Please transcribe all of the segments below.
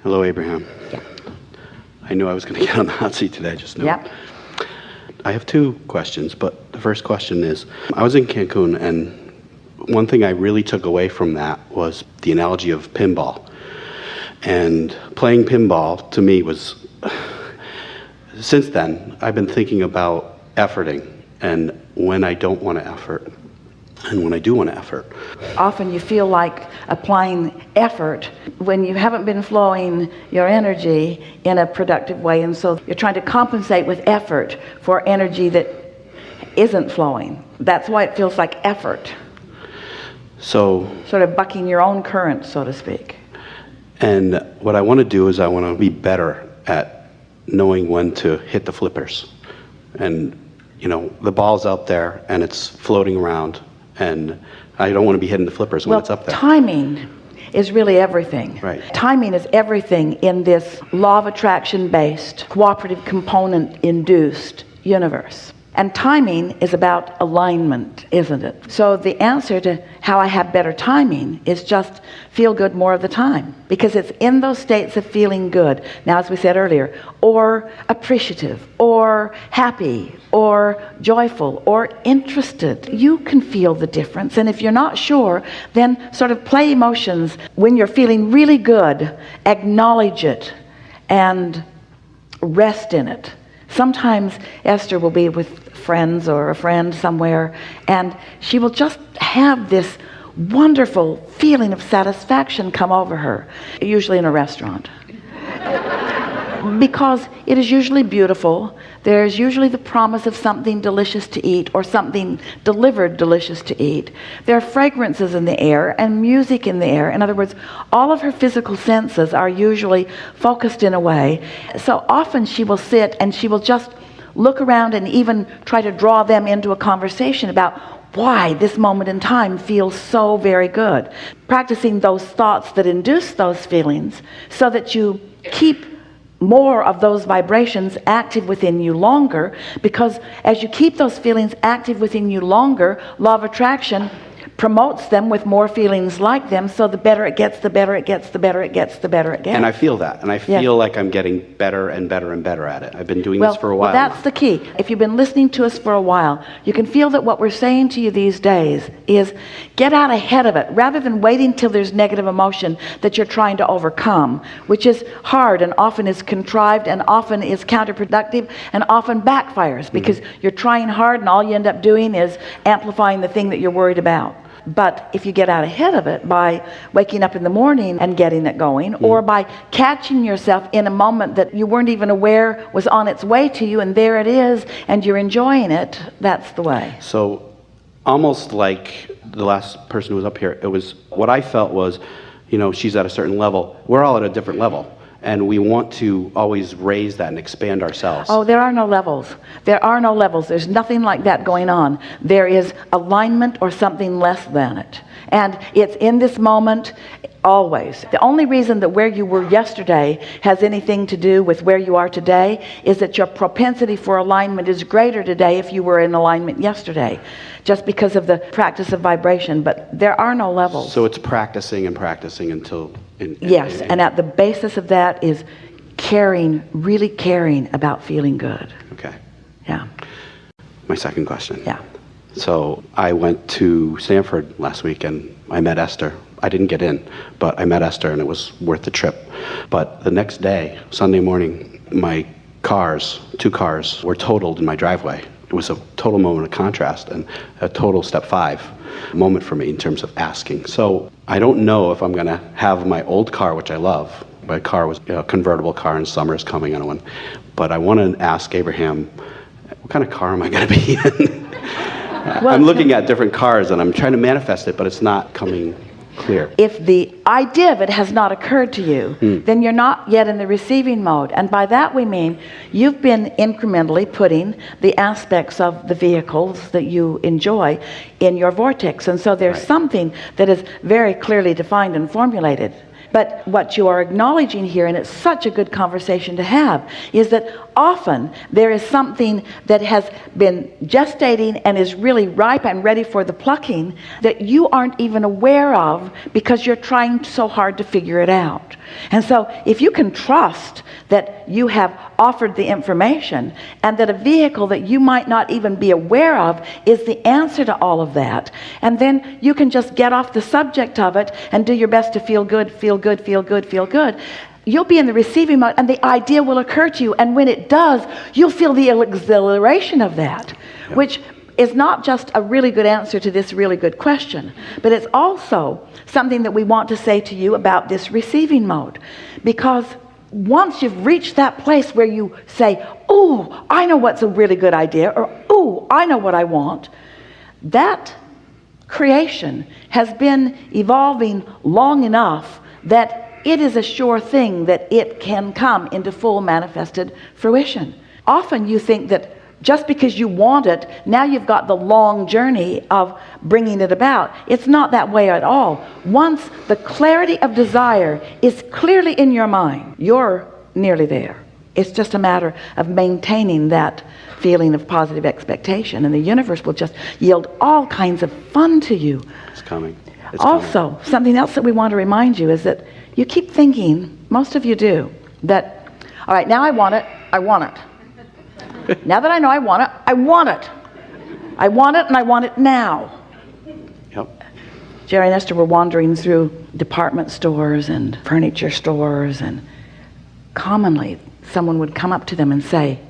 Hello, Abraham. Yeah. I knew I was going to get on the hot seat today, I just knew. Yep. it. I have two questions, but the first question is, I was in Cancun, and one thing I really took away from that was the analogy of pinball. And playing pinball, to me, was, since then, I've been thinking about efforting, and when I don't want to effort, and when I do want to effort. Often you feel like applying effort when you haven't been flowing your energy in a productive way, and so you're trying to compensate with effort for energy that isn't flowing. That's why it feels like effort. So, Sort of bucking your own current, so to speak. and what I want to do is I want to be better at knowing when to hit the flippers. And, you know, the ball's out there and it's floating around, and I don't want to be hitting the flippers when it's up there. Timing is really everything. Right. Timing is everything in this law of attraction-based, cooperative component-induced universe. And timing is about alignment, isn't it? So the answer to how I have better timing is just feel good more of the time, because it's in those states of feeling good, now as we said earlier, or appreciative, or happy, or joyful, or interested. You can feel the difference, and if you're not sure, then sort of play emotions. When you're feeling really good, acknowledge it and rest in it. Sometimes Esther will be with friends or a friend somewhere, and she will just have this wonderful feeling of satisfaction come over her, usually in a restaurant. Because it is usually beautiful. There's usually the promise of something delicious to eat, or something delivered delicious to eat. There are fragrances in the air and music in the air. In other words, all of her physical senses are usually focused in a way. So often she will sit and she will just look around and even try to draw them into a conversation about why this moment in time feels so very good. Practicing those thoughts that induce those feelings so that you keep more of those vibrations active within you longer, because as you keep those feelings active within you longer, law of attraction promotes them with more feelings like them, so the better it gets, the better it gets, the better it gets, the better it gets. And I feel that, and I feel like I'm getting better and better and better at it. I've been doing this for a while. Well, that's the key. If you've been listening to us for a while, you can feel that what we're saying to you these days is get out ahead of it, rather than waiting till there's negative emotion that you're trying to overcome, which is hard and often is contrived and often is counterproductive and often backfires, because you're trying hard and all you end up doing is amplifying the thing that you're worried about. But if you get out ahead of it by waking up in the morning and getting it going, or by catching yourself in a moment that you weren't even aware was on its way to you, and there it is, and you're enjoying it, that's the way. So almost like the last person who was up here, it was, what I felt was, you know, she's at a certain level. We're all at a different level. And we want to always raise that and expand ourselves. Oh, there are no levels. There are no levels. There's nothing like that going on. There is alignment or something less than it. And it's in this moment always. The only reason that where you were yesterday has anything to do with where you are today is that your propensity for alignment is greater today if you were in alignment yesterday, just because of the practice of vibration. But there are no levels. So it's practicing and practicing until... Yes, and at the basis of that is caring, really caring about feeling good. Okay. Yeah. My second question. Yeah. So I went to Stanford last week and I met Esther. I didn't get in, but I met Esther and it was worth the trip. But the next day, Sunday morning, my two cars were totaled in my driveway. It was a total moment of contrast and a total step 5 moment for me in terms of asking. So I don't know if I'm going to have my old car, which I love. My car was a convertible car, and summer is coming on one. But I want to ask Abraham, what kind of car am I going to be in? Well, I'm looking at different cars and I'm trying to manifest it, but it's not coming clear. If the idea of it has not occurred to you, then you're not yet in the receiving mode. And by that we mean you've been incrementally putting the aspects of the vehicles that you enjoy in your vortex. And so there's something that is very clearly defined and formulated. But what you are acknowledging here, and it's such a good conversation to have, is that often there is something that has been gestating and is really ripe and ready for the plucking that you aren't even aware of because you're trying so hard to figure it out. And so if you can trust that you have offered the information and that a vehicle that you might not even be aware of is the answer to all of that, and then you can just get off the subject of it and do your best to feel good, feel good, feel good, feel good, you'll be in the receiving mode and the idea will occur to you, and when it does, you'll feel the exhilaration of that, which is not just a really good answer to this really good question, but it's also something that we want to say to you about this receiving mode. Because once you've reached that place where you say, "Oh, I know what's a really good idea," or "Oh, I know what I want," that creation has been evolving long enough that it is a sure thing that it can come into full manifested fruition. Often you think that just because you want it, now you've got the long journey of bringing it about. It's not that way at all. Once the clarity of desire is clearly in your mind, you're nearly there. It's just a matter of maintaining that feeling of positive expectation, and the universe will just yield all kinds of fun to you. It's coming. Also, something else that we want to remind you is that you keep thinking, most of you do, that, all right, now I want it, I want it. Now that I know I want it, I want it. I want it, and I want it now. Yep. Jerry and Esther were wandering through department stores and furniture stores, and commonly someone would come up to them and say,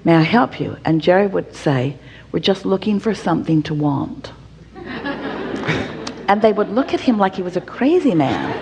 "May I help you?" And Jerry would say, "We're just looking for something to want." And they would look at him like he was a crazy man.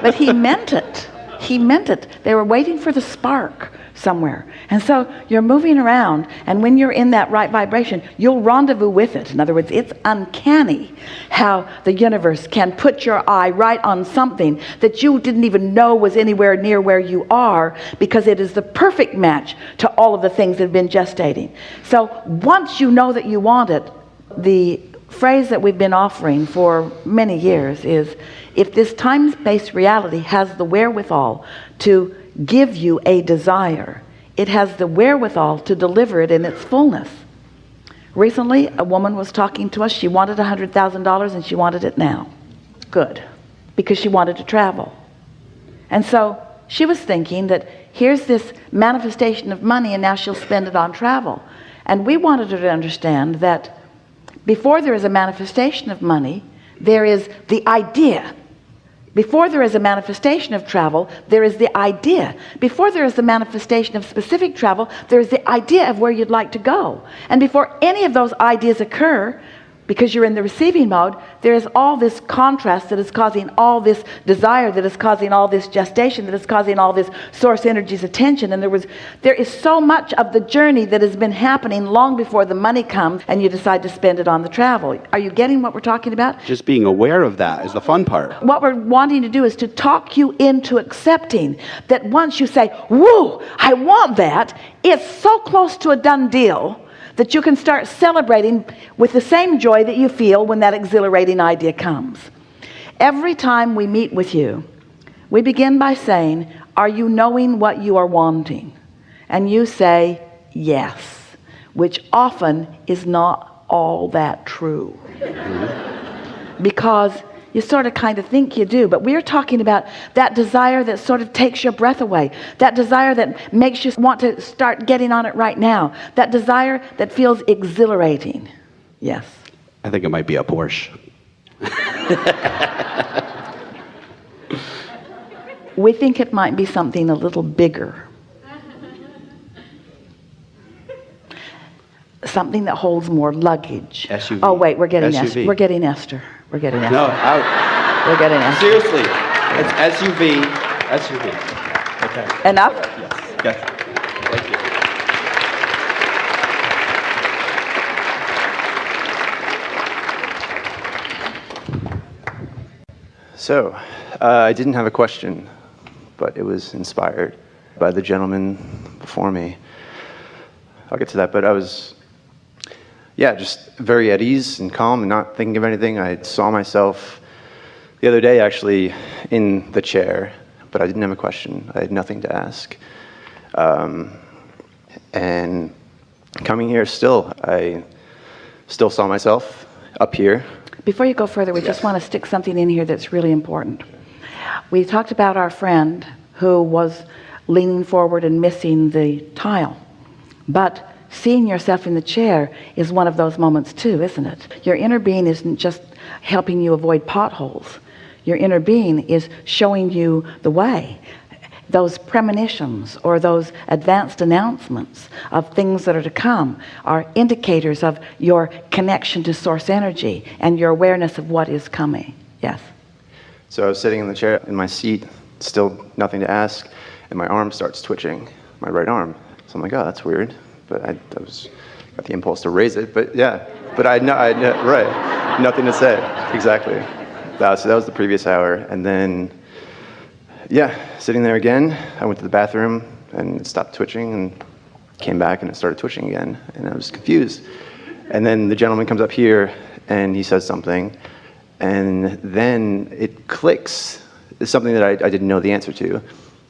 But he meant it. He meant it. They were waiting for the spark somewhere. And so you're moving around, and when you're in that right vibration, you'll rendezvous with it. In other words, it's uncanny how the universe can put your eye right on something that you didn't even know was anywhere near where you are, because it is the perfect match to all of the things that have been gestating. So once you know that you want it, the phrase that we've been offering for many years is, if this time-space reality has the wherewithal to give you a desire, it has the wherewithal to deliver it in its fullness. Recently, a woman was talking to us. She wanted $100,000 and she wanted it now. Good. Because she wanted to travel. And so she was thinking that here's this manifestation of money, and now she'll spend it on travel. And we wanted her to understand that before there is a manifestation of money, there is the idea. Before there is a manifestation of travel, there is the idea. Before there is the manifestation of specific travel, there is the idea of where you'd like to go. And before any of those ideas occur, because you're in the receiving mode, there is all this contrast that is causing all this desire, that is causing all this gestation, that is causing all this source energy's attention. And there is so much of the journey that has been happening long before the money comes and you decide to spend it on the travel. Are you getting what we're talking about? Just being aware of that is the fun part. What we're wanting to do is to talk you into accepting that once you say, "Whoa, I want that," it's so close to a done deal that you can start celebrating with the same joy that you feel when that exhilarating idea comes. Every time we meet with you, we begin by saying, "Are you knowing what you are wanting?" And you say, "Yes," which often is not all that true. Because you sort of kind of think you do, but we're talking about that desire that sort of takes your breath away, that desire that makes you want to start getting on it right now, that desire that feels exhilarating. Yes. I think it might be a Porsche. We think it might be something a little bigger. Something that holds more luggage. SUV. Oh wait, we're getting SUV. Esther. We're getting Esther. We're getting Esther. No, We're getting Esther. seriously. It's SUV. SUV. Okay. Enough? Yes. Thank you. So, I didn't have a question, but it was inspired by the gentleman before me. I'll get to that, but I was, just very at ease and calm and not thinking of anything. I saw myself the other day actually in the chair, but I didn't have a question. I had nothing to ask. And coming here I still saw myself up here. Before you go further, we just want to stick something in here that's really important. We talked about our friend who was leaning forward and missing the tile. But seeing yourself in the chair is one of those moments too, isn't it? Your inner being isn't just helping you avoid potholes. Your inner being is showing you the way. Those premonitions or those advanced announcements of things that are to come are indicators of your connection to source energy and your awareness of what is coming. Yes? So I was sitting in the chair, in my seat, still nothing to ask, and my arm starts twitching, my right arm. So I'm like, oh, that's weird. But I got the impulse to raise it, but yeah. But right, nothing to say, exactly. So that was the previous hour, and then, yeah, sitting there again, I went to the bathroom, and it stopped twitching, and came back, and it started twitching again, and I was confused. And then the gentleman comes up here, and he says something, and then it clicks. It's something that I didn't know the answer to.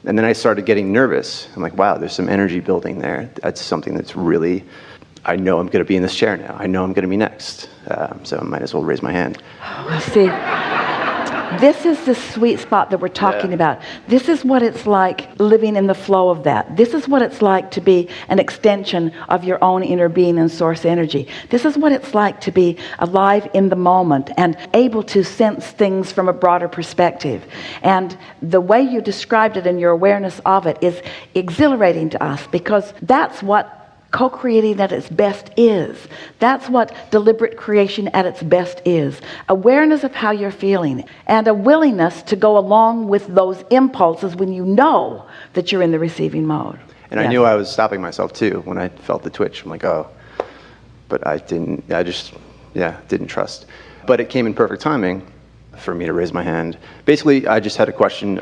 And then I started getting nervous. I'm like, wow, there's some energy building there. That's something that's really, I know I'm going to be in this chair now. I know I'm going to be next. So I might as well raise my hand. See, this is the sweet spot that we're talking about. This is what it's like living in the flow of that. This is what it's like to be an extension of your own inner being and source energy. This is what it's like to be alive in the moment and able to sense things from a broader perspective. And the way you described it and your awareness of it is exhilarating to us, because that's what co-creating at its best is. That's what deliberate creation at its best is. Awareness of how you're feeling and a willingness to go along with those impulses when you know that you're in the receiving mode. And I knew I was stopping myself too when I felt the twitch. I'm like, oh, but I didn't trust. But it came in perfect timing for me to raise my hand. Basically, I just had a question.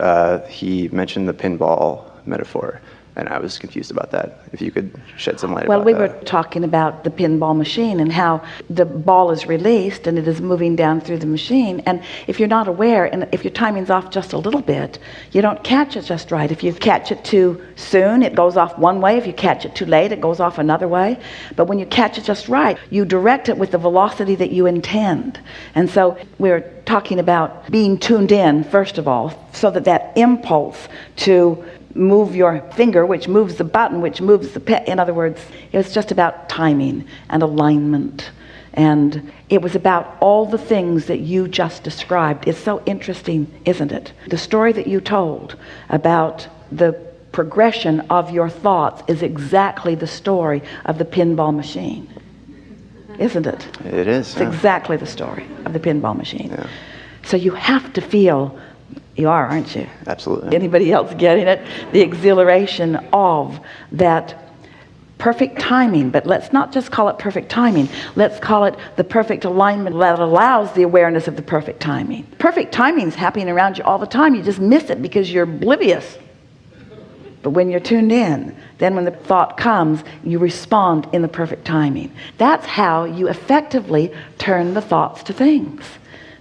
He mentioned the pinball metaphor, and I was confused about that. If you could shed some light about that. Well, we were talking about the pinball machine and how the ball is released and it is moving down through the machine. And if you're not aware, and if your timing's off just a little bit, you don't catch it just right. If you catch it too soon, it goes off one way. If you catch it too late, it goes off another way. But when you catch it just right, you direct it with the velocity that you intend. And so we're talking about being tuned in, first of all, so that that impulse to move your finger, which moves the button, which moves the pen. In other words, it was just about timing and alignment. And it was about all the things that you just described. It's so interesting, isn't it? The story that you told about the progression of your thoughts is exactly the story of the pinball machine. Isn't it? It is. It's exactly the story of the pinball machine. Yeah. So you have to feel. You are, aren't you? Absolutely. Anybody else getting it? The exhilaration of that perfect timing. But let's not just call it perfect timing. Let's call it the perfect alignment that allows the awareness of the perfect timing. Perfect timing is happening around you all the time. You just miss it because you're oblivious. But when you're tuned in, then when the thought comes, you respond in the perfect timing. That's how you effectively turn the thoughts to things.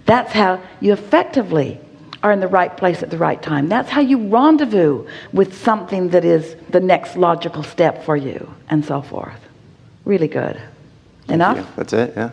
That's how you effectively are in the right place at the right time. That's how you rendezvous with something that is the next logical step for you, and so forth. Really good. Enough? That's it, yeah.